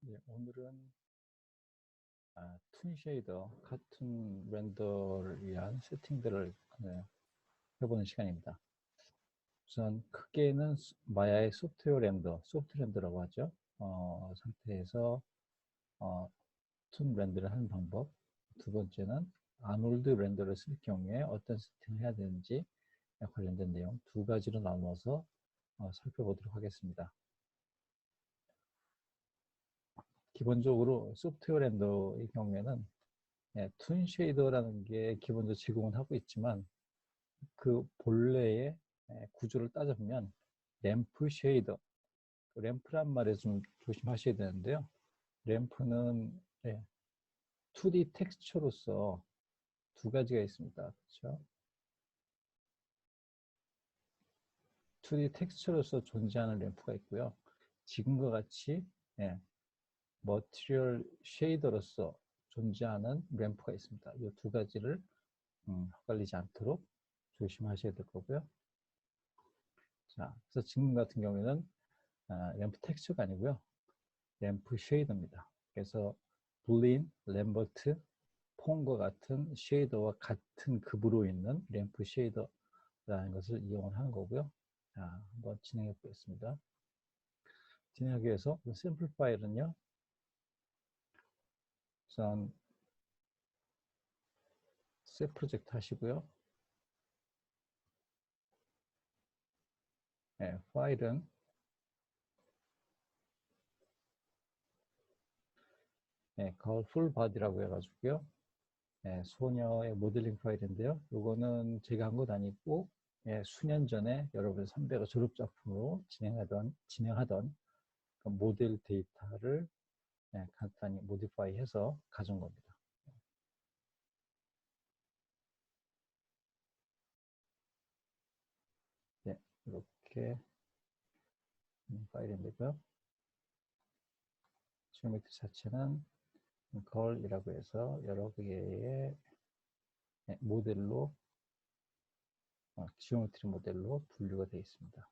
오늘은 툰 쉐이더, 카툰 렌더를 위한 세팅들을 해보는 시간입니다. 우선 크게는 마야의 소프트웨어 렌더라고 하죠. 상태에서 툰 렌더를 하는 방법. 두 번째는 아놀드 렌더를 쓸 경우에 어떤 세팅을 해야 되는지 관련된 내용 두 가지로 나누어서 살펴보도록 하겠습니다. 기본적으로 소프트웨어 렌더의 경우에는 툰 쉐이더라는 게 기본적으로 제공은 하고 있지만 그 본래의 구조를 따져보면 램프 쉐이더, 램프란 말에 좀 조심하셔야 되는데요. 램프는 2D 텍스처로서 두 가지가 있습니다. 그렇죠? 2D 텍스처로서 존재하는 램프가 있고요. 지금과 같이 머티리얼 쉐이더로서 존재하는 램프가 있습니다. 이 두 가지를 헷갈리지 않도록 조심하셔야 될 거고요. 자, 그래서 지금 같은 경우에는 램프 텍스처가 아니고요. 램프 쉐이더입니다. 그래서 블린, 램버트, 폰과 같은 쉐이더와 같은 급으로 있는 램프 쉐이더라는 것을 이용을 하는 거고요. 자, 한번 진행해 보겠습니다. 진행하기 위해서 샘플 파일은요. 우선 새 프로젝트 하시고요. 파일은 colorful body라고 해가지고요. 소녀의 모델링 파일인데요. 이거는 제가 한 것 아니고 수년 전에 여러분 선배가 졸업작품으로 진행하던 그 모델 데이터를 간단히 모디파이 해서 가져온 겁니다. 이렇게 파일인데요. 지오메트리 자체는 걸이라고 해서 여러 개의 모델로 지오메트리 모델로 분류가 되어 있습니다.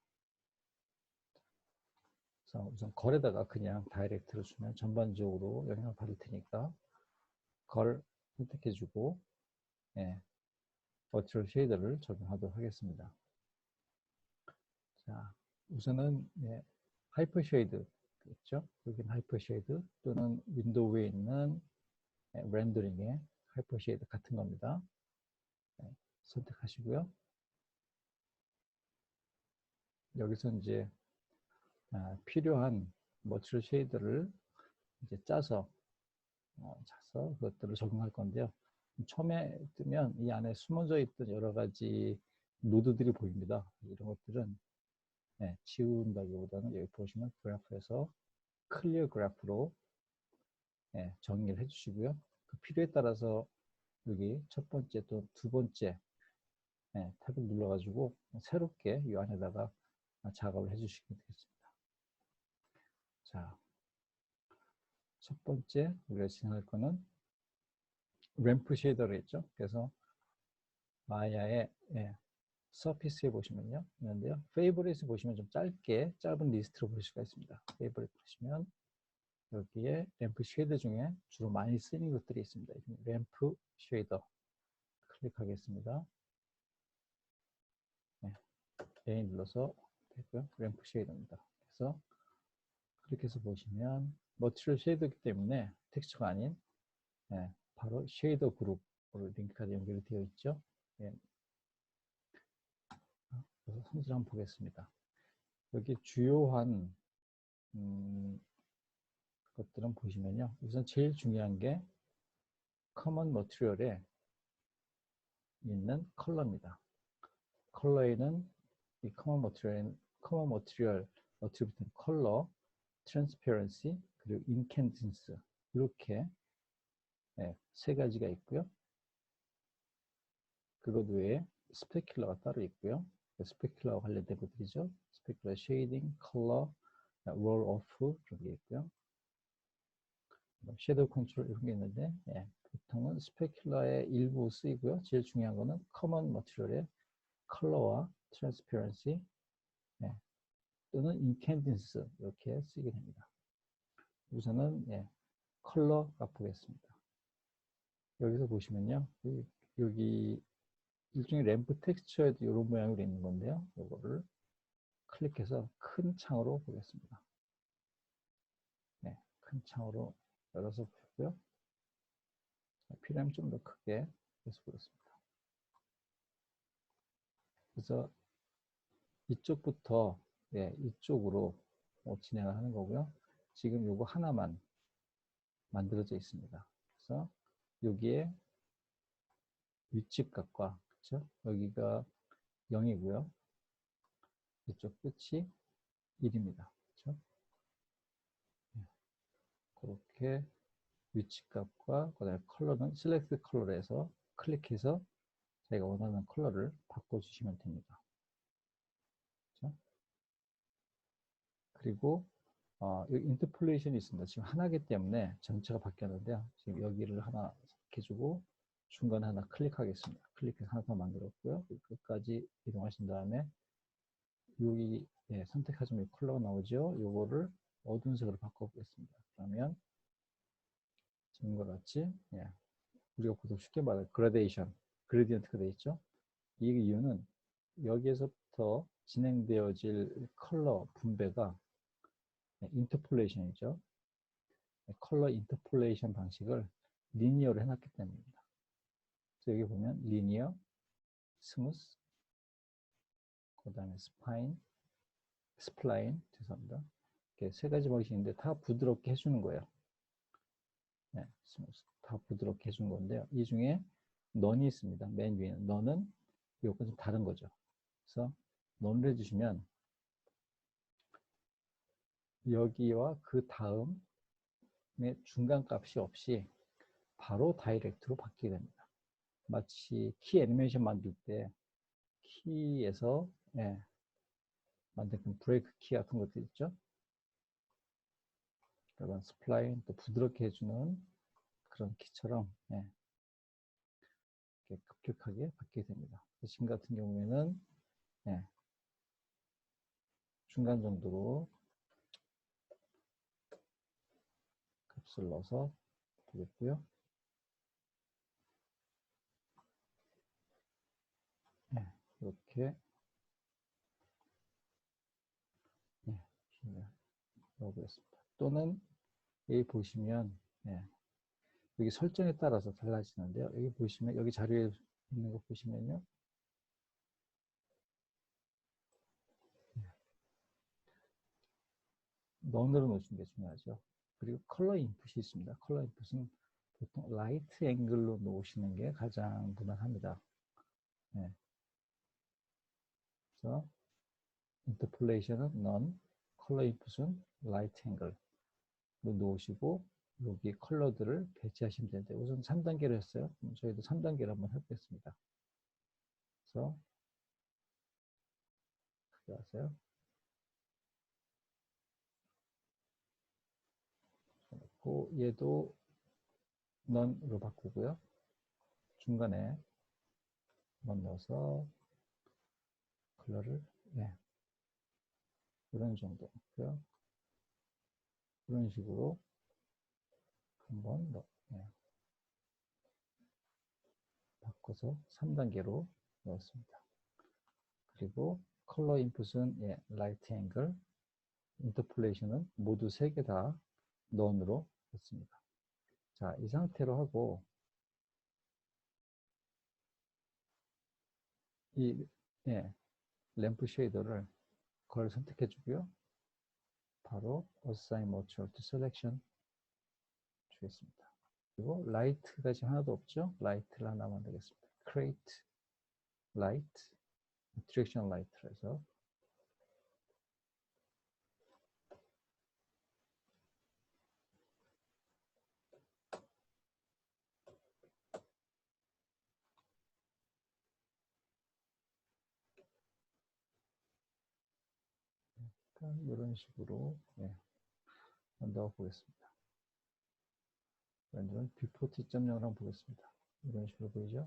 그래서 우선 걸에다가 그냥 다이렉트로 주면 전반적으로 영향을 받을 테니까 걸 선택해주고 버추얼 쉐이더를 적용하도록 하겠습니다. 자, 우선은 하이퍼 쉐이드 있죠? 여기는 하이퍼 쉐이드 또는 윈도우에 있는 렌더링의 하이퍼 쉐이드 같은 겁니다. 선택하시고요. 여기서 이제 필요한 머티리얼 쉐이드를 이제 짜서 그것들을 적용할 건데요. 처음에 뜨면 이 안에 숨어져 있던 여러 가지 노드들이 보입니다. 이런 것들은 지운다기보다는 여기 보시면 그래프에서 클리어 그래프로 정리를 해주시고요. 그 필요에 따라서 여기 첫 번째 또 두 번째 탭을 눌러가지고 새롭게 이 안에다가 작업을 해주시면 되겠습니다. 자, 첫 번째 우리가 진행할 거는 램프 쉐이더를 했죠. 그래서 마야의 서피스에 보시면요. 있는데요. 페이보릿에 보시면 좀 짧은 리스트로 볼 수가 있습니다. 페이보릿 보시면 여기에 램프 쉐이더 중에 주로 많이 쓰이는 것들이 있습니다. 램프 쉐이더 클릭하겠습니다. A 눌러서 되고요. 램프 쉐이더입니다. 그래서 클릭해서 보시면 머티리얼 쉐이더이기 때문에 텍스처가 아닌 바로 쉐이더 그룹으로 링크가 연결되어 있죠. 그래서 성질 한번 보겠습니다. 여기 주요한 것들은 보시면요. 우선 제일 중요한 게 커먼 머티리얼에 있는 컬러입니다. 컬러에는 이 커먼 머티리얼 어트리뷰트 컬러, 트랜스페런시, 그리고 인캔던스 이렇게 세 가지가 있고요. 그것 외에 스페큘러가 따로 있고요. 스페큘러와 관련된 것들이죠. 스페큘러 쉐이딩, 컬러, 롤 오프 이런 게 있고요. 섀도우 컨트롤 이런 게 있는데 보통은 스페큘러의 일부 쓰이고요. 제일 중요한 거는 커먼 머티리얼의 컬러와 트랜스페런시 또는 인캔던스 이렇게 쓰게 됩니다. 우선은 컬러 바꾸겠습니다. 여기서 보시면요, 여기 일종의 램프 텍스처에도 이런 모양으로 있는 건데요. 이거를 클릭해서 큰 창으로 보겠습니다. 큰 창으로 열어서 보고요. 필요하면 좀 더 크게 해서 보겠습니다. 그래서 이쪽부터 이쪽으로 진행을 하는 거고요. 지금 요거 하나만 만들어져 있습니다. 그래서 여기에 위치값과 그렇죠? 여기가 0이고요. 이쪽 끝이 1입니다. 그렇죠? 그렇게 위치값과 그다음에 컬러는 셀렉트 컬러에서 클릭해서 자기가 원하는 컬러를 바꿔주시면 됩니다. 그렇죠? 그리고 여기 인터폴레이션이 있습니다. 지금 하나기 때문에 전체가 바뀌었는데요. 지금 여기를 하나 선택해주고 중간에 하나 클릭하겠습니다. 클릭해서 하나 더 만들었고요. 끝까지 이동하신 다음에 여기 선택하시면 컬러가 나오죠. 요거를 어두운 색으로 바꿔보겠습니다. 그러면 지금과 같이 우리가 보통 쉽게 말하는 그레디언트가 되어 있죠. 이 이유는 여기에서부터 진행되어질 컬러 분배가 인터폴레이션이죠. 컬러 인터폴레이션 방식을 리니어로 해놨기 때문입니다. 그래서 여기 보면 리니어, 스무스, 그 다음에 스플라인, 죄송합니다. 이렇게 세 가지 방식인데 다 부드럽게 해주는 거예요. 스무스, 다 부드럽게 해주는 건데요. 이 중에 넌이 있습니다. 맨 위에는 넌은 이것과 좀 다른 거죠. 그래서 넌을 해주시면 여기와 그 다음에 중간 값이 없이 바로 다이렉트로 바뀌게 됩니다. 마치 키 애니메이션 만들 때 키에서 만든 그 브레이크 키 같은 것들 있죠. 그런 스플라인 또 부드럽게 해주는 그런 키처럼 이렇게 급격하게 바뀌게 됩니다. 지금 같은 경우에는 중간 정도로 값을 넣어서 되겠고요. 이렇게 넣어보겠습니다. 또는 여기 보시면 여기 설정에 따라서 달라지는데요. 여기 보시면 여기 자료에 있는 거 보시면요. 넌으로 놓으시는 게 중요하죠. 그리고 컬러 인풋이 있습니다. 컬러 인풋은 보통 라이트 앵글로 놓으시는 게 가장 무난합니다. 그래서 인터폴레이션은 넌, 컬러 인풋은 라이트 앵글로 놓으시고 여기 컬러들을 배치하시면 되는데 우선 3단계로 했어요. 저희도 3단계로 한번 해보겠습니다. 그래서 크게 하세요. 얘도 넌으로 바꾸고요. 중간에 넌 넣어서 컬러를 이런 정도고요. 이런 식으로 한번 바꿔서 3단계로 넣었습니다. 그리고 컬러 인풋은 라이트 앵글, 인터폴레이션은 모두 3개 다 넌으로 했습니다. 자, 이 상태로 하고 이 램프 쉐이더를 그걸 선택해 주고요. 바로 Assign Material to Selection 주겠습니다. 그리고 라이트가 지금 하나도 없죠? 라이트를 하나 만들겠습니다. Create Light, Direction Light로 해서 이런 식으로 넣어 보겠습니다. 렌더는 비포 T.0을 한번 보겠습니다. 이런 식으로 보이죠?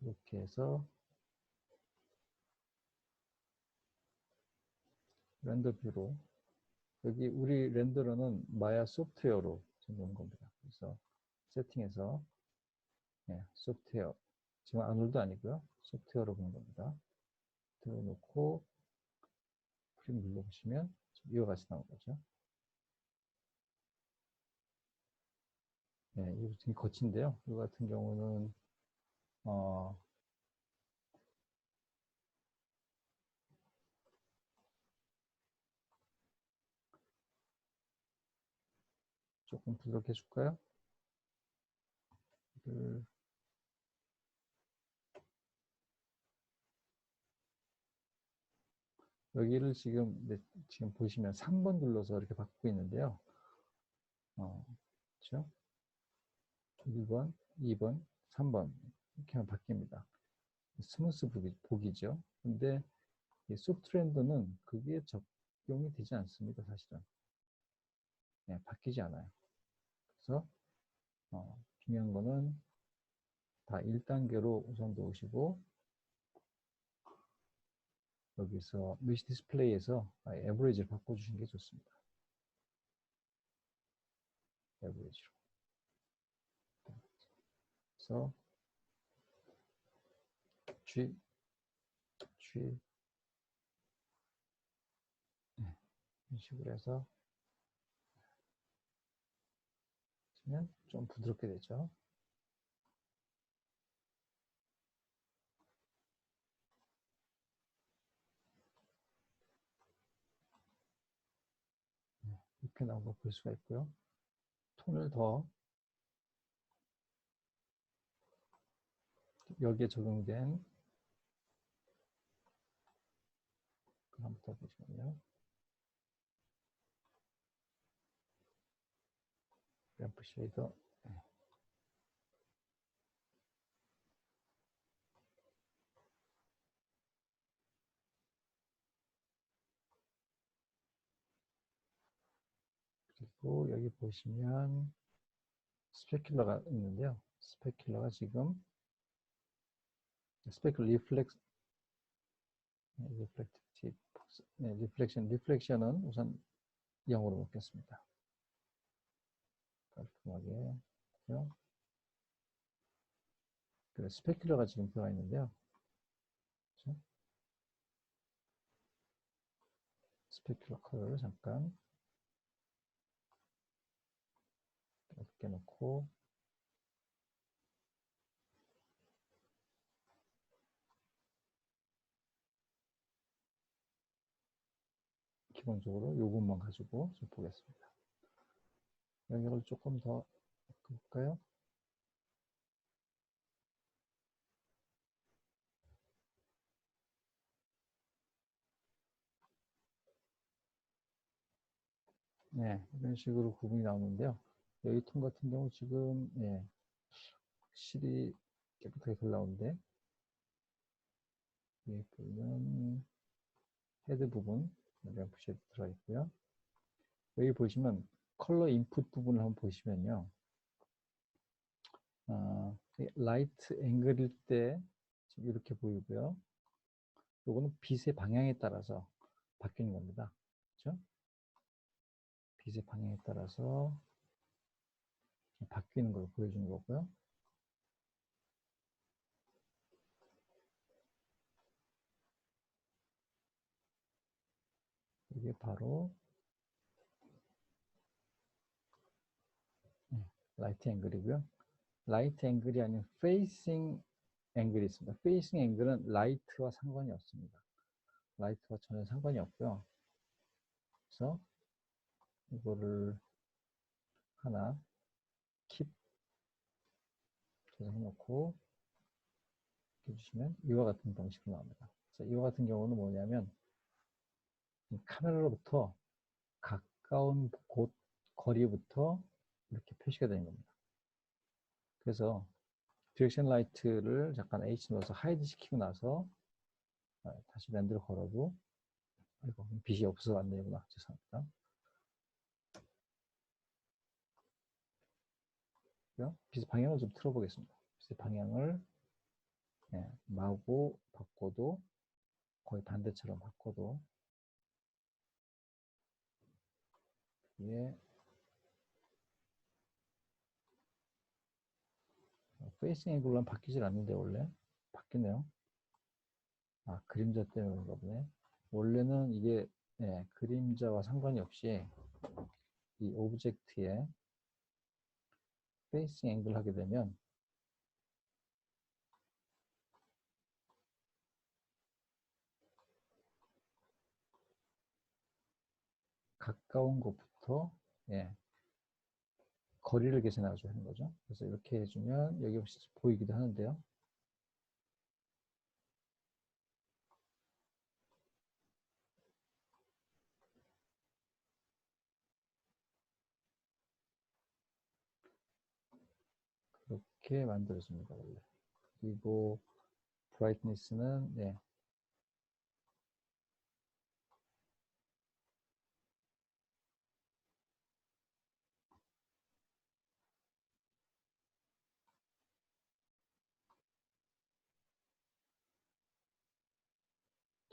이렇게 해서 렌더 뷰로 여기 우리 렌더러는 마야 소프트웨어로 정리하는 겁니다. 그래서 세팅에서 소프트웨어 지금 아놀드 아니고요. 소프트웨어로 보는 겁니다. 들어놓고 프림 눌러보시면 이와 같이 나온 거죠. 네, 이거 되게 거친데요. 이거 같은 경우는 조금 부드럽게 해줄까요? 여기를 지금 보시면 3번 눌러서 이렇게 바꾸고 있는데요. 그렇죠? 1번, 2번, 3번 이렇게 하면 바뀝니다. 스무스 보기죠. 근데 이 소프트 렌더는 그게 적용이 되지 않습니다. 사실은. 바뀌지 않아요. 그래서 중요한 거는 다 1단계로 우선 놓으시고 여기서 메시 디스플레이에서 에버리지를 바꿔주시는 게 좋습니다. 에버리지로. 그래서 G 이런 식으로 해서 하시면 좀 부드럽게 되죠. 이렇게 나온 거 볼 수가 있고요. 톤을 더 여기에 적용된 한번 더 보시면요. 램프 쉐이더 그리고 여기 보시면 스페큘러가 있는데요. 스페큘러가 지금 스페큘러 리플렉션은 우선 0으로 놓겠습니다. 깔끔하게. 그래, 스페큘러가 지금 들어가 있는데요. 그렇죠? 스페큘러 컬러를 잠깐 이렇게 놓고 기본적으로 요것만 가지고 좀 보겠습니다. 영역을 조금 더 볼까요? 네, 이런 식으로 구분이 나오는데요. 여기 톤 같은 경우 지금 확실히 깨끗하게 잘 나오는데 여기 보면 헤드 부분 램프 쉐드 들어가 있고요. 여기 보시면 컬러 인풋 부분을 한번 보시면요. 라이트 앵글일 때 지금 이렇게 보이고요. 요거는 빛의 방향에 따라서 바뀌는 겁니다. 그렇죠? 빛의 방향에 따라서 바뀌는 걸 보여주는 거고요. 이게 바로 라이트 앵글이고요. 라이트 앵글이 아닌 페이싱 앵글이 있습니다. 페이싱 앵글은 라이트와 상관이 없습니다. 라이트와 전혀 상관이 없고요. 그래서 이거를 하나 킵 조정해 놓고 해주시면 이와 같은 방식으로 나옵니다. 자, 이와 같은 경우는 뭐냐면 카메라로부터 가까운 곳 거리부터 이렇게 표시가 되는 겁니다. 그래서 디렉션 라이트를 잠깐 H 넣어서 하이드 시키고 나서 다시 랜드를 걸어도 아이고 빛이 없어서 안 되구나. 죄송합니다. 빛의 방향을 좀 틀어보겠습니다. 빛의 방향을 마구 바꿔도 거의 반대처럼 바꿔도 이게 페이싱 앵글로는 바뀌질 않는데 원래 바뀌네요. 아, 그림자 때문에 그런가 보네. 원래는 이게 그림자와 상관이 없이 이 오브젝트에 페이싱 앵글 하게 되면 가까운 곳부터 거리를 계산해가지고 하는 거죠. 그래서 이렇게 해주면 여기 혹시 보이기도 하는데요. 그렇게 만들어줍니다. 원래. 그리고 브라이트니스는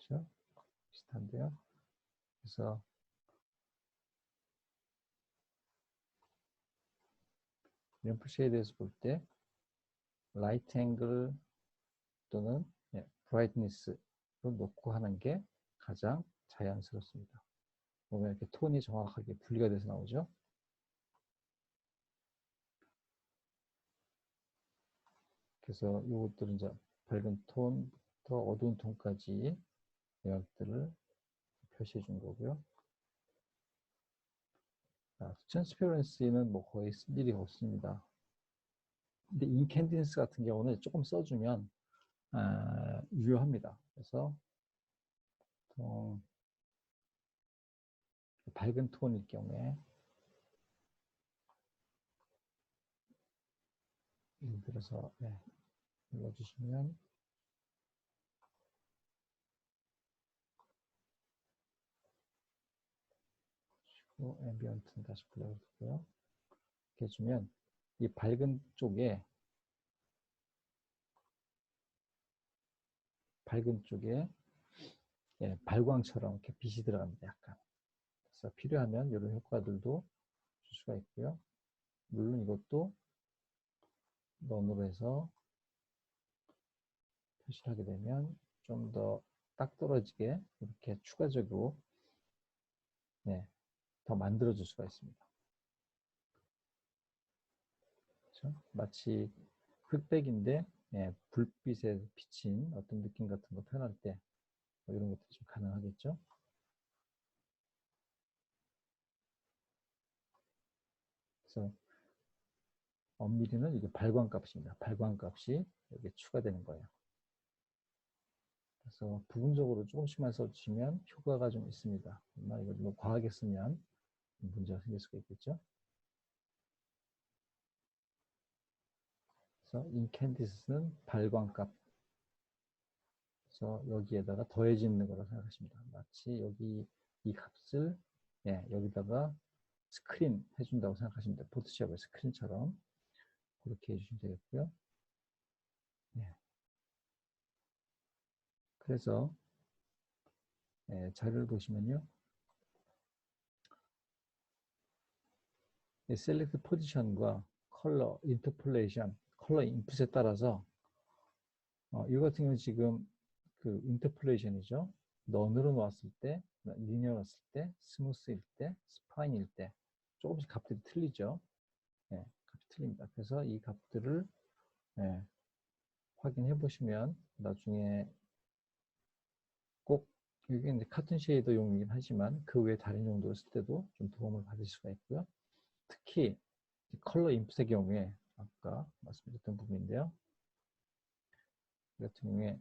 그렇죠? 비슷한데요. 그래서 램프 쉐이드에서 볼 때 라이트 앵글 또는 브라이트니스로 놓고 하는 게 가장 자연스럽습니다. 보면 이렇게 톤이 정확하게 분리가 돼서 나오죠. 그래서 이것들은 이제 밝은 톤부터 어두운 톤까지 영역들을 표시해 준 거고요. 트랜스페런시는 뭐 거의 쓸 일이 없습니다. 근데 인캔디스 같은 경우는 조금 써주면 유효합니다. 그래서 보통 밝은 톤일 경우에 예를 들어서 눌러주시면 앰비언트는 다시 불러주고요. 이렇게 해주면 이 밝은 쪽에 발광처럼 이렇게 빛이 들어갑니다. 약간. 그래서 필요하면 이런 효과들도 줄 수가 있고요. 물론 이것도 넌으로 해서 표시를 하게 되면 좀 더 딱 떨어지게 이렇게 추가적으로 더 만들어 줄 수가 있습니다. 그렇죠? 마치 흑백인데 불빛에 비친 어떤 느낌 같은 거 표현할 때뭐 이런 것도 좀 가능하겠죠. 그래서 엄밀히는 이게 발광값입니다. 발광값이 여기에 추가되는 거예요. 그래서 부분적으로 조금씩만 써주시면 효과가 좀 있습니다. 이걸 너무 과하게 쓰면 문제가 생길 수가 있겠죠. 그래서 인캔디스는 발광값. 그래서 여기에다가 더해지는 거라고 생각하시면 됩니다. 마치 여기 이 값을 여기다가 스크린 해준다고 생각하시면 돼요. 포토샵의 스크린처럼 그렇게 해주시면 되겠고요. 그래서 자료를 보시면요. 셀렉트 포지션과 컬러 인터폴레이션, 컬러 인풋에 따라서 이 같은 경우는 지금 그 인터폴레이션이죠. 넌으로 놓았을 때, 리니어 놓았을 때, 스무스일 때, 스파인일 때 조금씩 값들이 틀리죠. 값이 틀립니다. 그래서 이 값들을 확인해 보시면 나중에 꼭 이게 이제 카툰 쉐이더용이긴 하지만 그 외에 다른 용도로 쓸 때도 좀 도움을 받을 수가 있고요. 특히 컬러 인풋의 경우에 아까 말씀드렸던 부분인데요. 이 같은 경우에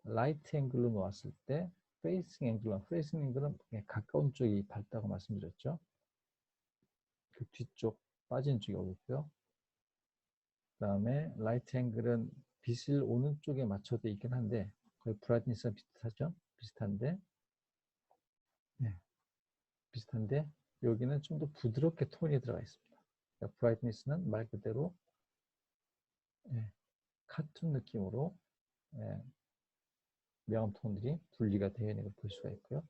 라이트 앵글로 놓았을 때 페이싱 앵글은 가까운 쪽이 밝다고 말씀드렸죠. 그 뒤쪽 빠지는 쪽이 어둡고요. 그 다음에 라이트 앵글은 빛을 오는 쪽에 맞춰져 있긴 한데 거의 브라이트니스가 비슷하죠. 비슷한데 여기는 좀 더 부드럽게 톤이 들어가 있습니다. 그러니까 브라이트니스는 말 그대로 카툰 느낌으로 명암 톤들이 분리가 되어 있는 걸 볼 수가 있고요.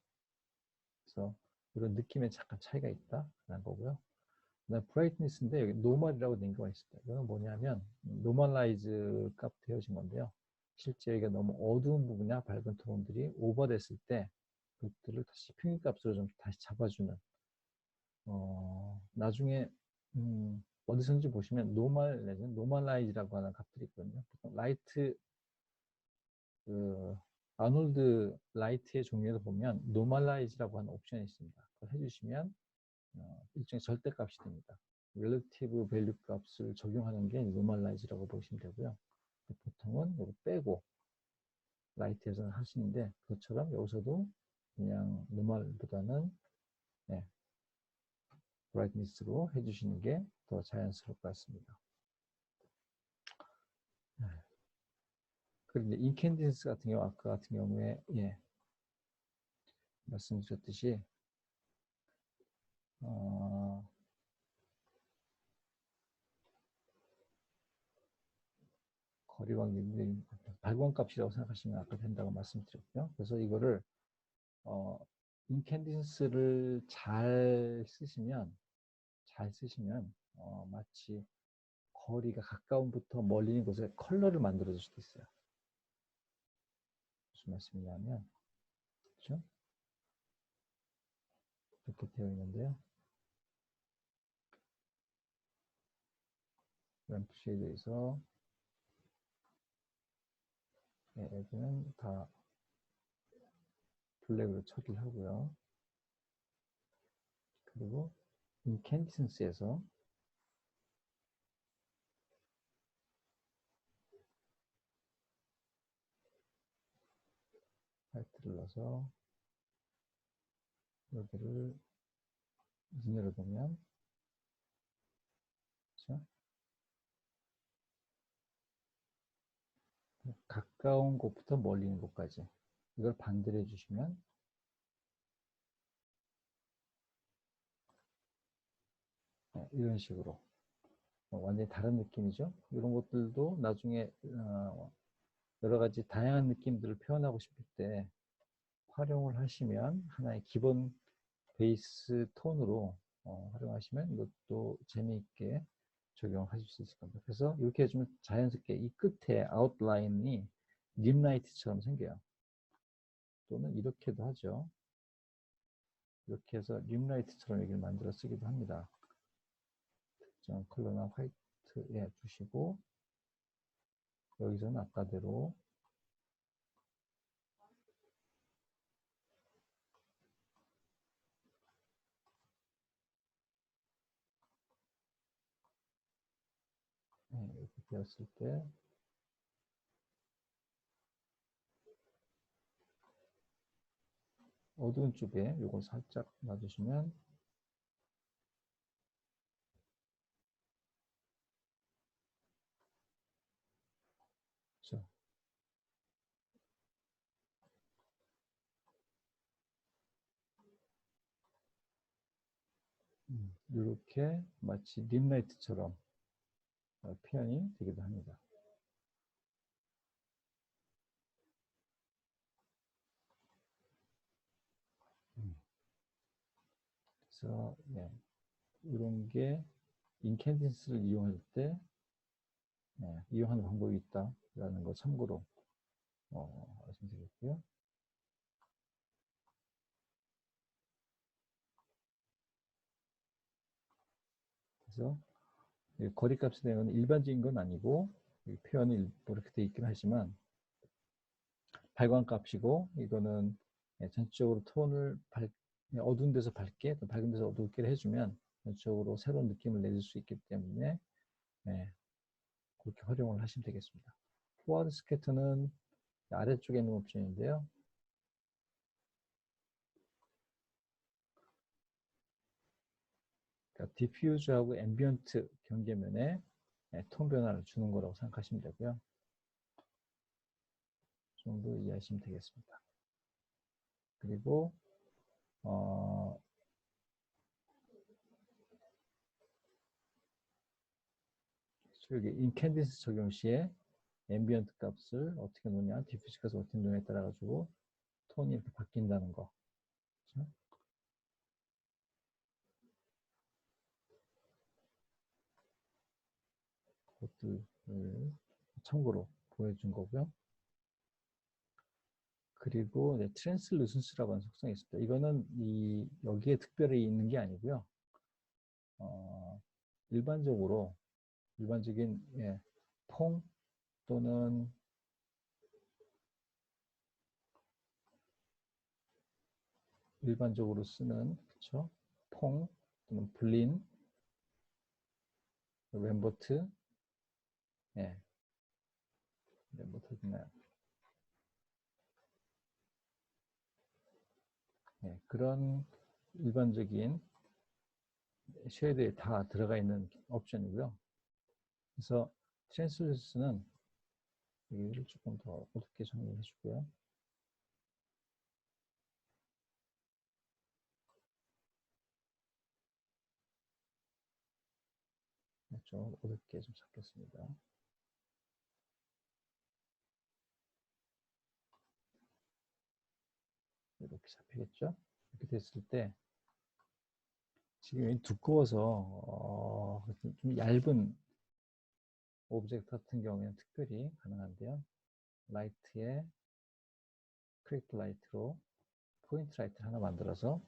그래서 이런 느낌에 잠깐 차이가 있다라는 거고요. 그다음 브라이트니스인데 여기 노멀이라고 된 거가 있습니다. 이거는 뭐냐면 노멀라이즈 값 되어진 건데요. 실제 여기가 너무 어두운 부분이나 밝은 톤들이 오버됐을 때 그것들을 다시 평균값으로 좀 다시 잡아주는 나중에 어디선지 보시면 노멀라이즈라고 하는 값들이 있거든요. 라이트 아놀드 라이트의 종류에서 보면 노멀라이즈라고 하는 옵션이 있습니다. 그걸 해주시면 일종의 절대값이 됩니다. 렐러티브 밸류 값을 적용하는 게 노멀라이즈라고 보시면 되고요. 보통은 이거 빼고 라이트에서는 하시는데 그것처럼 여기서도 그냥 노멀보다는 브라이트니스로 해주시는 게 더 자연스러울 것 같습니다. 그런데 인캔디스 같은 경우 아까 같은 경우에 말씀드렸듯이 거리광 발광값이라고 생각하시면 아까 된다고 말씀드렸고요. 그래서 이거를 인캔디스를 잘 쓰시면 마치 거리가 가까움부터 멀리 있는 곳에 컬러를 만들어 줄 수도 있어요. 무슨 말씀이냐면 그렇죠? 이렇게 되어 있는데요. 램프 쉐이드에서 여기는 다 블랙으로 처리를 하고요. 그리고 인캔디센스에서 화이트를 넣어서 여기를 눈으로 보면 그렇죠? 가까운 곳부터 멀리 있는 곳까지 이걸 반대로 해주시면 이런 식으로 완전히 다른 느낌이죠. 이런 것들도 나중에 여러 가지 다양한 느낌들을 표현하고 싶을 때 활용을 하시면 하나의 기본 베이스 톤으로 활용하시면 이것도 재미있게 적용하실 수 있을 겁니다. 그래서 이렇게 해주면 자연스럽게 이 끝에 아웃라인이 림라이트처럼 생겨요. 또는 이렇게도 하죠. 이렇게 해서 림라이트처럼 여기를 만들어 쓰기도 합니다. 특정 컬러나 화이트에 주시고 여기서는 아까대로 이렇게 되었을 때 어두운 쪽에 이걸 살짝 놔주시면 그렇죠. 이렇게 마치 림라이트처럼 표현이 되기도 합니다. 그래서 이런 게 인캔디스를 이용할 때 이용하는 방법이 있다라는 거 참고로 말씀드릴게요. 그래서 거리값에 대한 일반적인 건 아니고 표현이 이렇게 되어 있긴 하지만 발광값이고 이거는 전체적으로 톤을 어두운 데서 밝게 또 밝은 데서 어둡게 해주면 전체적으로 새로운 느낌을 내줄 수 있기 때문에 그렇게 활용을 하시면 되겠습니다. 포워드 스케터는 아래쪽에 있는 옵션인데요. 그러니까 디퓨즈하고 앰비언트 경계면에 톤 변화를 주는 거라고 생각하시면 되고요. 이 정도 이해하시면 되겠습니다. 그리고 여기 인캔디스 적용 시에 앰비언트 값을 어떻게 놓냐, 디퓨즈 값을 어떻게 놓냐에 따라 가지고 톤이 이렇게 바뀐다는 거. 그렇죠? 것을 참고로 보여준 거고요. 그리고 트랜슬루센스라고 하는 속성이 있습니다. 이거는 여기에 특별히 있는 게 아니고요. 일반적인 퐁 또는 일반적으로 쓰는 그쵸? 퐁 또는 블린, 램버트, 램버트 있나요? 그런 일반적인 쉐이드에 다 들어가 있는 옵션이고요. 그래서 트랜슬루스는 여기를 조금 더 어둡게 정리해 주고요. 좀 어둡게 좀 잡겠습니다. 이렇게 잡히겠죠? 이렇게 됐을 때 지금 두꺼워서 좀 얇은 오브젝트 같은 경우에는 특별히 가능한데요. 라이트에 크리에이트 라이트로 포인트 라이트를 하나 만들어서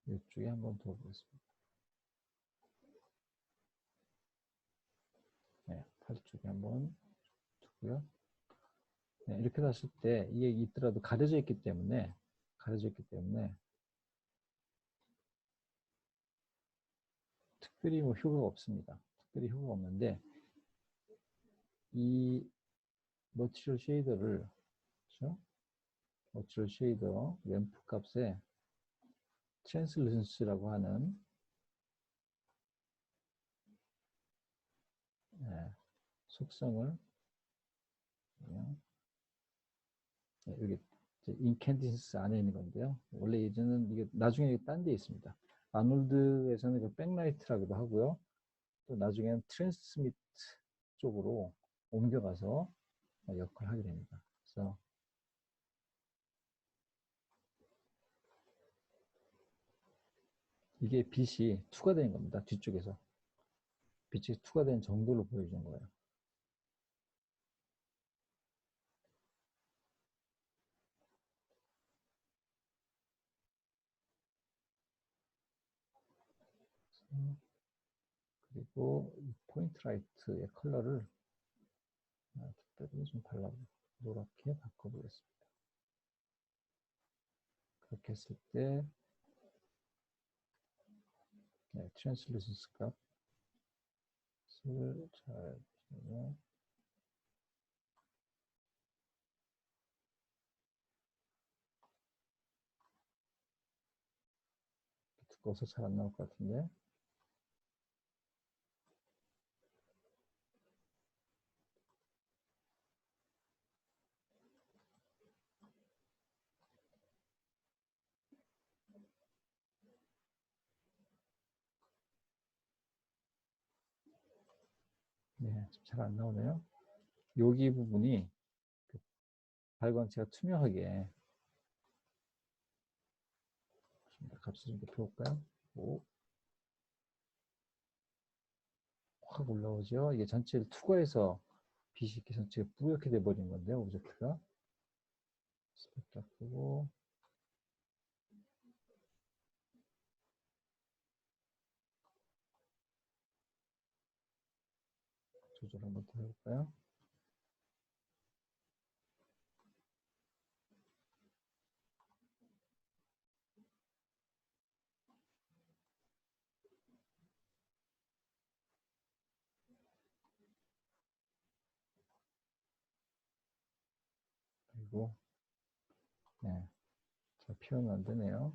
이쪽에 한번 더 보겠습니다. 팔 쪽에 한번 두고요. 이렇게 놨을 때 이게 있더라도 가려져 있기 때문에 특별히 뭐 효과가 없습니다. 특별히 효과가 없는데 이 머티리얼 쉐이더를 그렇죠? 머티리얼 쉐이더 램프 값에 트랜슬루센스라고 하는 속성을 여기 인캔디센스 안에 있는 건데요. 원래 예전은 이게 나중에 딴 데 있습니다. 아놀드에서는 그 백라이트라고도 하고요. 또 나중에는 트랜스미트 쪽으로 옮겨가서 역할을 하게 됩니다. 그래서 이게 빛이 투과된 겁니다. 뒤쪽에서 빛이 투과된 정도로 보여주는 거예요. 그리고 이 포인트 라이트의 컬러를 특별히 좀 노랗게 바꿔보겠습니다. 그렇게 했을 때 트랜슬루센스 값을 잘 보시면 두꺼워서 잘 안 나올 것 같은데 잘 안 나오네요. 여기 부분이 발광체가 투명하게 값을 좀 높여볼까요? 확 올라오죠. 이게 전체를 투과해서 빛이 이렇게 전체가 뿌옇게 돼버린 건데요. 오브젝트가 스펙 끄고 조절 한번 더 해볼까요? 그리고 잘 표현은 안 되네요.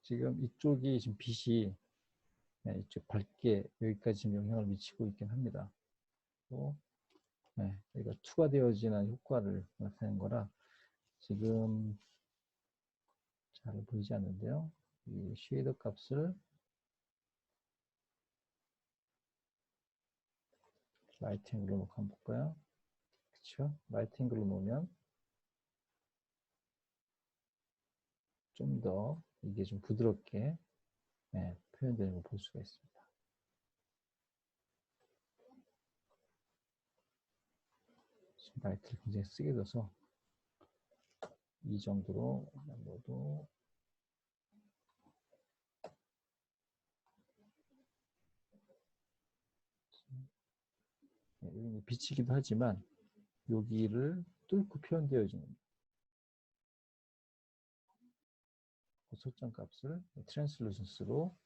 지금 이쪽이 지금 빛이 이쪽 밝게 여기까지 지금 영향을 미치고 있긴 합니다. 또 여기가 투과되어지는 효과를 나타낸 거라 지금 잘 보이지 않는데요. 이 쉐이더 값을 라이트 앵글로 놓고 한번 볼까요? 그쵸? 라이트 앵글로 놓으면 좀 더 이게 좀 부드럽게 표현되는 걸 볼 수가 있습니다. 라이트를 굉장히 세게 둬서 이 정도로 모두 비치기도 하지만 여기를 뚫고 표현되어지는 그 설정 값을 트랜슬루션스로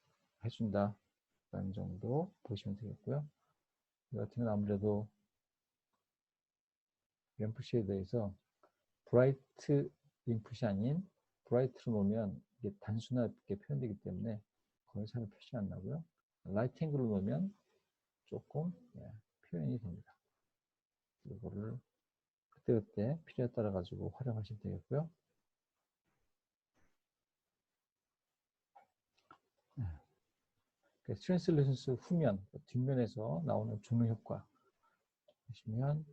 해준다 라는 정도 보시면 되겠고요. 이 같은 경우는 아무래도 램프 쉐이더에서 브라이트 인풋이 아닌 브라이트로 놓으면 이게 단순하게 표현되기 때문에 거의 잘 표시 안 나고요. 라이트 앵글로 놓으면 조금 표현이 됩니다. 이거를 그때그때 필요에 따라 가지고 활용하시면 되겠고요. 트랜슬루션스 후면, 뒷면에서 나오는 조명 효과 보시면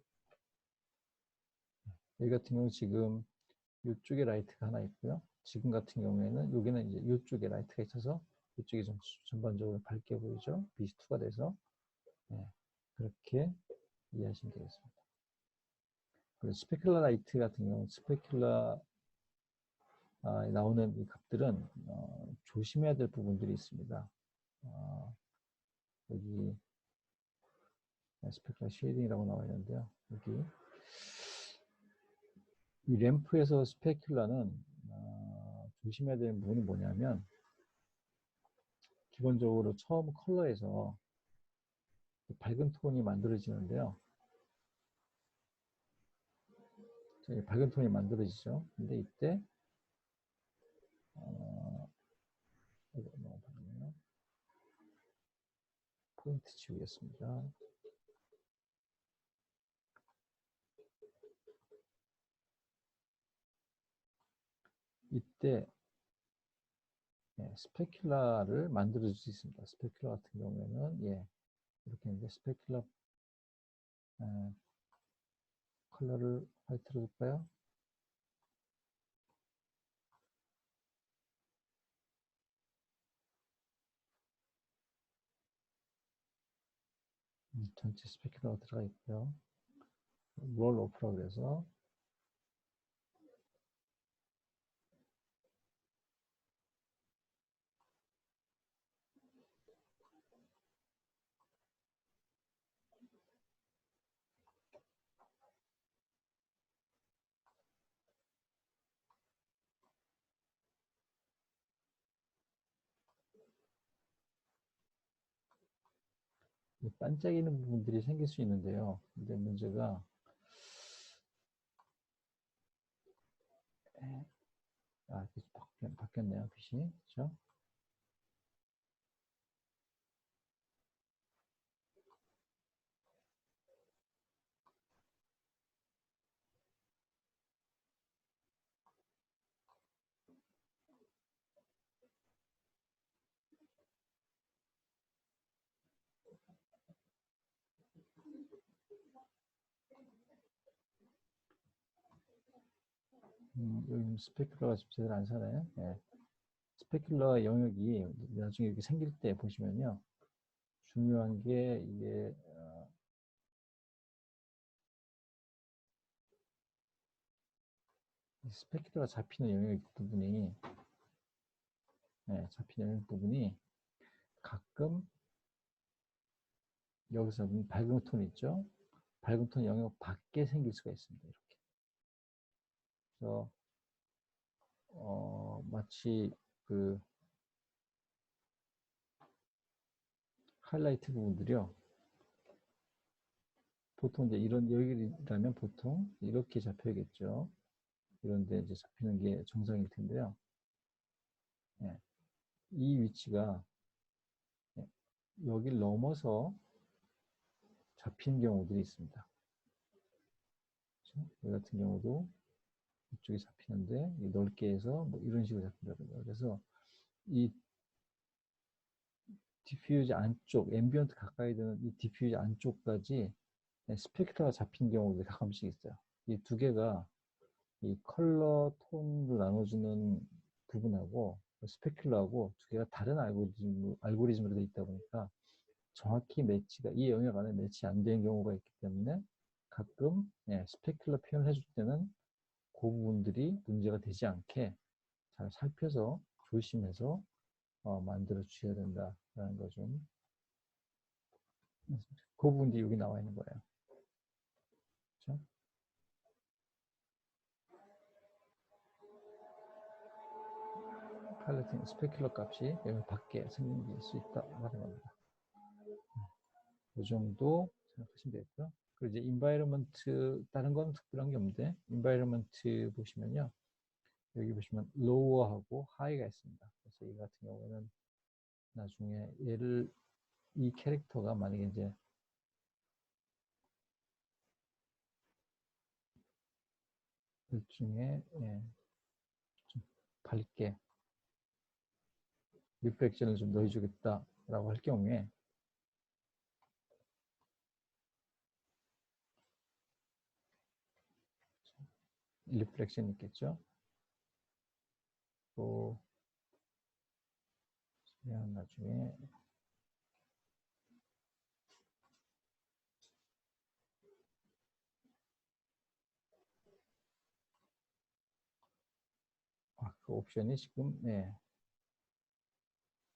여기 같은 경우 지금 이쪽에 라이트가 하나 있고요. 지금 같은 경우에는 여기는 이제 이쪽에 라이트가 있어서 이쪽이 좀 전반적으로 밝게 보이죠. 빛이 투가 돼서 그렇게 이해하시면 되겠습니다. 그리고 스페큘러 라이트 같은 경우 스페큘러 나오는 이 값들은 조심해야 될 부분들이 있습니다. 여기 스페큘러 쉐이딩이라고 나와 있는데요. 여기 이 램프에서 스페큘러는 조심해야 되는 부분이 뭐냐면 기본적으로 처음 컬러에서 밝은 톤이 만들어지는데요. 밝은 톤이 만들어지죠. 근데 이때 포인트 지우겠습니다. 이때 스페큘러를 만들어 줄 수 있습니다. 스페큘러 같은 경우에는 이렇게 이제 스페큘러 컬러를 화이트로 줄까요? 전체 스페큘러가 들어가 있고요. 롤 오프라고 그래서 반짝이는 부분들이 생길 수 있는데요. 근데 문제가 바뀌었네요. 빛이. 그렇죠? 여기 스페큘러가 지금 제대로 안 사네. 스페큘러 영역이 나중에 이렇게 생길 때 보시면요. 중요한 게 이게 스페큘러가 잡히는 영역 부분이 잡히는 영역 부분이 가끔 여기서 밝은 톤 있죠. 밝은 톤 영역 밖에 생길 수가 있습니다. 이렇게. 그래서 마치 그 하이라이트 부분들이요. 보통 이제 이런 여기라면 보통 이렇게 잡혀야겠죠. 이런데 이제 잡히는 게 정상일 텐데요. 이 위치가 여기를 넘어서 잡히는 경우들이 있습니다. 그렇죠? 여기 같은 경우도 이쪽에 잡히는데 넓게 해서 뭐 이런 식으로 잡힌다든가. 그래서 이 디퓨즈 안쪽, 앰비언트 가까이 드는 이 디퓨즈 안쪽까지 스펙트라가 잡힌 경우도 가끔씩 있어요. 이 두 개가 이 컬러 톤으로 나눠주는 부분하고 스페큘러하고 두 개가 다른 알고리즘으로 되어 있다 보니까 정확히 매치가 이 영역 안에 매치 안 되는 경우가 있기 때문에 가끔 스페큘러 표현을 해줄 때는 그 부분들이 문제가 되지 않게 잘 살펴서 조심해서 만들어 주셔야 된다라는 거 좀. 그 부분이 여기 나와 있는 거예요. 그렇죠? 팔레팅 스페큘러 값이 여기 밖에 생길 수 있다 말하는 겁니다. 이 정도 생각하시면 되겠고요. 그리고 이제 인바이러먼트 다른 건 특별한 게 없는데 인바이러먼트 보시면요. 여기 보시면 로우하고 하이가 있습니다. 그래서 이 같은 경우에는 나중에 얘를 이 캐릭터가 만약에 이제 둘 중에 좀 밝게 리프렉션을 좀 넣어주겠다라고 할 경우에 리프렉션이 있겠죠. 또 나중에 그 옵션이 지금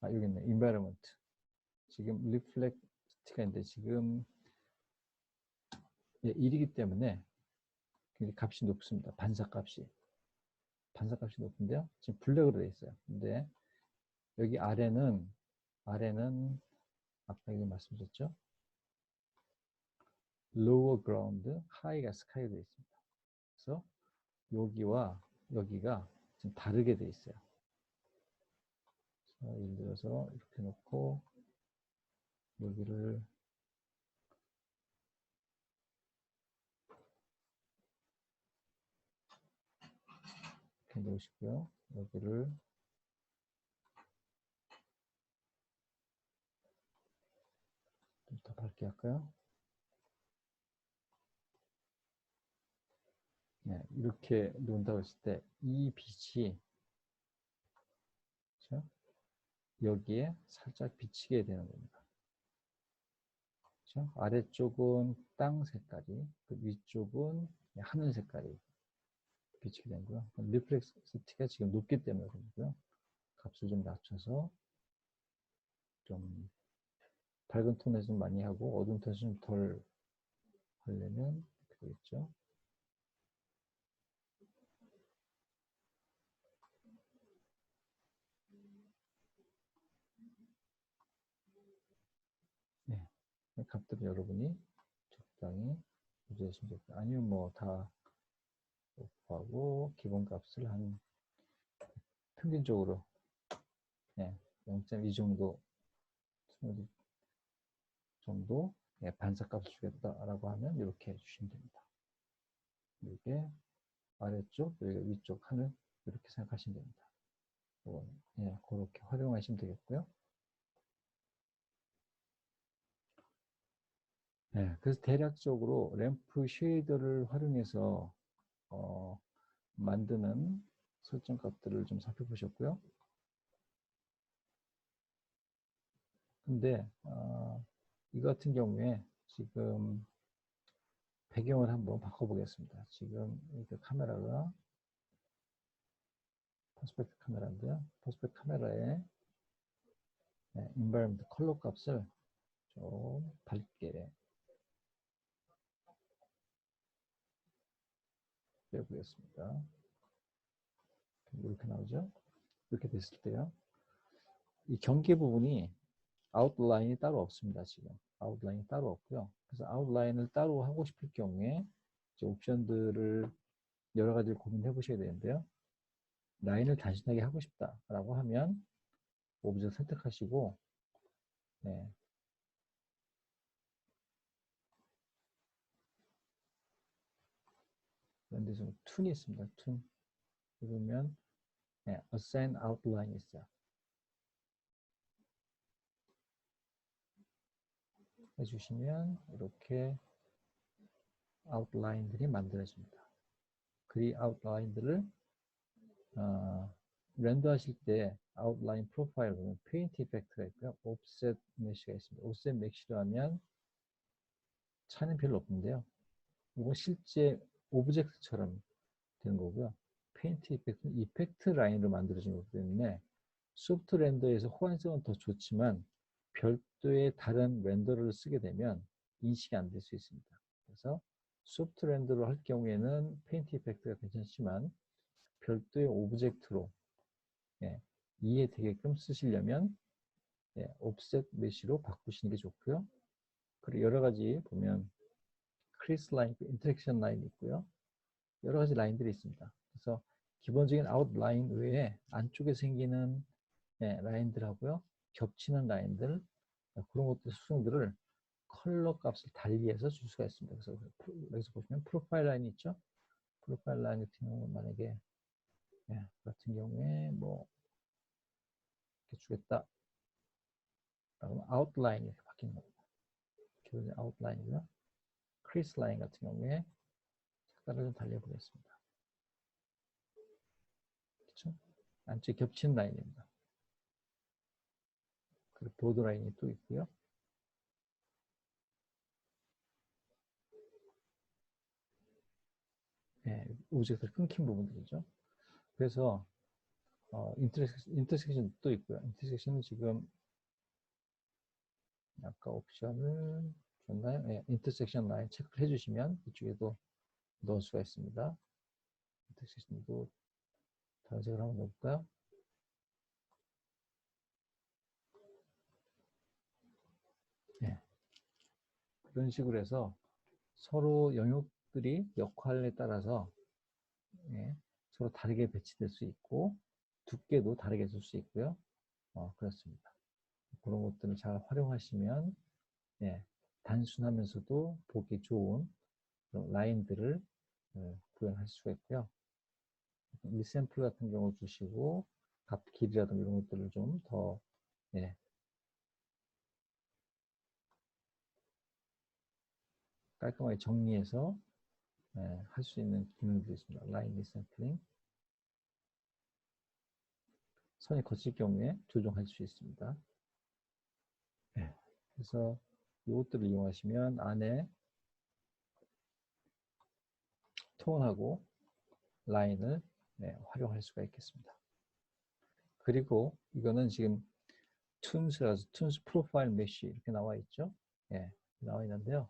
여기 있네. environment. 지금 reflect가 있는데 지금 1이기 때문에 굉장히 값이 높습니다. 반사값이 높은데요. 지금 블랙으로 되어 있어요. 근데 여기 아래는 아까 여기 말씀드렸죠. lower ground, high가 sky로 되어 있습니다. 그래서 여기와 여기가 좀 다르게 되어 있어요. 예를 들어서 이렇게 놓고 여기를 이렇게 놓으시고요. 여기를 좀 더 밝게 할까요? 이렇게 놓는다고 했을 때 이 빛이 그렇죠? 여기에 살짝 비치게 되는 겁니다. 그렇죠? 아래쪽은 땅 색깔이, 그 위쪽은 하늘 색깔이 비치게 되고요. 리플렉시티가 지금 높기 때문에 그렇고요. 값을 좀 낮춰서 좀 밝은 톤에서 좀 많이 하고 어두운 톤에서 좀 덜 하려면 되겠죠. 값들을 여러분이 적당히 유지하시면 되고요. 아니면 뭐 다 오프하고 기본 값을 한 평균적으로 0.2 정도 반사값을 주겠다라고 하면 이렇게 해주시면 됩니다. 이게 아래쪽, 여기 위쪽 하늘 이렇게 생각하시면 됩니다. 그렇게 활용하시면 되겠고요. 그래서 대략적으로 램프 쉐이더를 활용해서 만드는 설정 값들을 좀 살펴보셨고요. 근데 이 같은 경우에 지금 배경을 한번 바꿔보겠습니다. 지금 이렇게 카메라가 퍼스펙트 카메라인데요. 퍼스펙트 카메라에 environment 컬러 값을 좀 밝게 빼보겠습니다. 이렇게 나오죠? 이렇게 됐을 때요. 이 경계 부분이 아웃라인이 따로 없습니다. 지금 아웃라인이 따로 없고요. 그래서 아웃라인을 따로 하고 싶을 경우에 이제 옵션들을 여러 가지를 고민해 보셔야 되는데요. 라인을 단순하게 하고 싶다라고 하면 오브젝트 선택하시고 그런데 좀 툰이 있습니다. 툰 누르면 assign outline 있어요. 해주시면 이렇게 아웃라인들이 만들어집니다. 그 아웃라인들을 렌더 하실 때 아웃라인 프로파일 보면 페인트 이펙트가 있고요. 옵셋 메쉬가 있습니다. 옵셋 메쉬로 하면 차이는 별로 없는데요. 이건 실제 오브젝트처럼 되는 거고요. 페인트 이펙트는 이펙트 라인으로 만들어진 거기 때문에 소프트 렌더에서 호환성은 더 좋지만 별도의 다른 렌더를 쓰게 되면 인식이 안 될 수 있습니다. 그래서 소프트 렌더로 할 경우에는 페인트 이펙트가 괜찮지만 별도의 오브젝트로 이해되게끔 쓰시려면 옵셋 메쉬로 바꾸시는 게 좋고요. 그리고 여러 가지 보면 크리스 라인, 인터랙션 라인이 있고요. 여러 가지 라인들이 있습니다. 그래서 기본적인 아웃라인 외에 안쪽에 생기는 라인들하고요. 겹치는 라인들, 그런 것들 수정들을 컬러 값을 달리해서 줄 수가 있습니다. 그래서 여기서 보시면 프로파일 라인이 있죠. 프로파일 라인 같은 경우는 만약에 같은 경우에 뭐 이렇게 주겠다. 그러면 아웃라인 이렇게 바뀌는 겁니다. 기본적인 아웃라인이고요. 크리스 라인 같은 경우에 색깔을 좀 달려보겠습니다. 그렇죠? 안쪽에 겹친 라인입니다. 그리고 보드 라인이 또 있고요. 오브젝트를 끊긴 부분들이죠. 그래서 인터섹션도 있고요. 인터섹션은 지금 아까 옵션을 줬나요? 인터섹션 라인 체크를 해주시면 이쪽에도 넣을 수가 있습니다. 인터섹션도 다른 색을 한번 넣어볼까요? 그런 식으로 해서 서로 영역들이 역할에 따라서 서로 다르게 배치될 수 있고 두께도 다르게 줄 수 있고요. 그렇습니다. 그런 것들을 잘 활용하시면 단순하면서도 보기 좋은 그런 라인들을 구현할 수가 있고요. 리샘플 같은 경우 주시고 값 길이라든가 이런 것들을 좀 더 깔끔하게 정리해서 할 수 있는 기능들이 있습니다. 라인 리샘플링. 선이 거칠 경우에 조정할 수 있습니다. 그래서 이것들을 이용하시면 안에 톤하고 라인을 활용할 수가 있겠습니다. 그리고 이거는 지금 툰스라서 툰스 프로파일 메쉬 이렇게 나와 있죠. 나와 있는데요.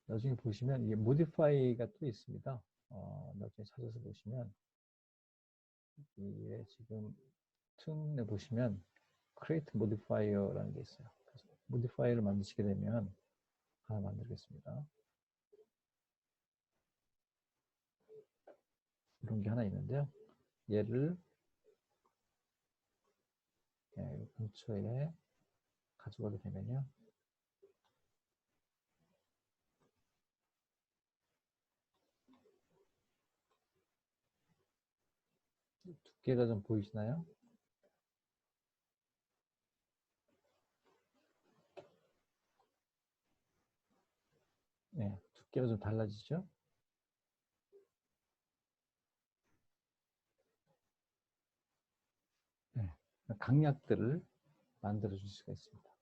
나중에 보시면 이게 모디파이가 또 있습니다. 나중에 찾아서 보시면 이게 지금 툰에 보시면 create modifier라는 게 있어요. 그래서 modifier를 만드시게 되면 하나 만들겠습니다. 이런 게 하나 있는데요. 얘를 근처에 가져가게 되면요. 두께가 좀 보이시나요? 두께가 좀 달라지죠? 강약들을 만들어 줄 수가 있습니다.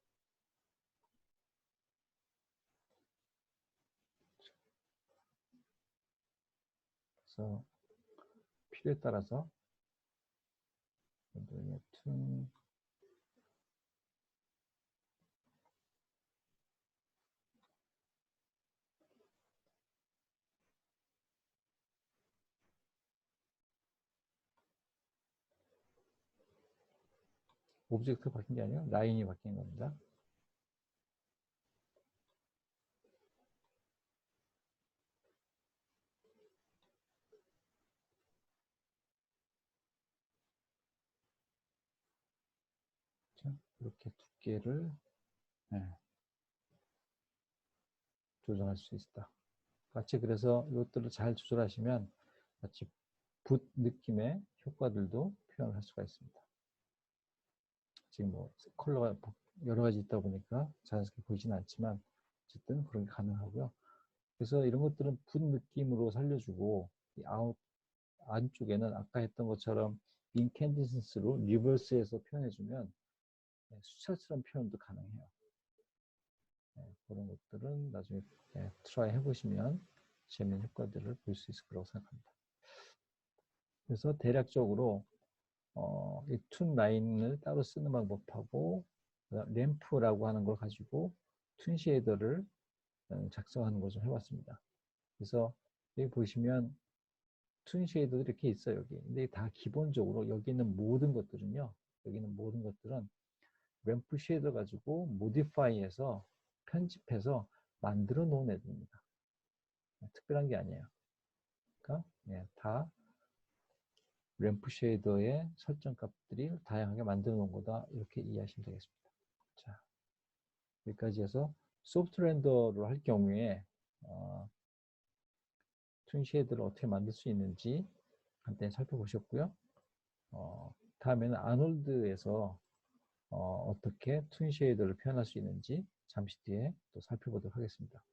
그래서 필요에 따라서 툰 오브젝트 바뀐 게 아니라 라인이 바뀐 겁니다. 이렇게 두께를 조정할 수 있다. 같이 그래서 이것들을 잘 조절하시면 같이 붓 느낌의 효과들도 표현할 수가 있습니다. 지금 뭐 컬러가 여러 가지 있다 보니까 자연스럽게 보이지는 않지만 어쨌든 그런 게 가능하고요. 그래서 이런 것들은 붓 느낌으로 살려주고 이 안쪽에는 아까 했던 것처럼 인캔디센스로 리버스해서 표현해주면 수채화처럼 표현도 가능해요. 그런 것들은 나중에 트라이 해보시면 재미있는 효과들을 볼 수 있을 거라고 생각합니다. 그래서 대략적으로 이 툰 라인을 따로 쓰는 방법하고 램프라고 하는 걸 가지고 툰 쉐이더를 작성하는 걸 좀 해봤습니다. 그래서 여기 보시면 툰 쉐이더도 이렇게 있어요. 여기. 근데 다 기본적으로 여기 있는 모든 것들은요. 여기 있는 모든 것들은 램프 쉐이더 가지고 모디파이해서 편집해서 만들어 놓은 애들입니다. 특별한 게 아니에요. 그러니까 다 램프 쉐이더의 설정 값들이 다양하게 만들어 놓은 거다. 이렇게 이해하시면 되겠습니다. 자, 여기까지 해서 소프트 렌더를 할 경우에 툰 쉐이더를 어떻게 만들 수 있는지 간단히 살펴보셨고요. 다음에는 아놀드에서 어떻게 툰 쉐이더를 표현할 수 있는지 잠시 뒤에 또 살펴보도록 하겠습니다.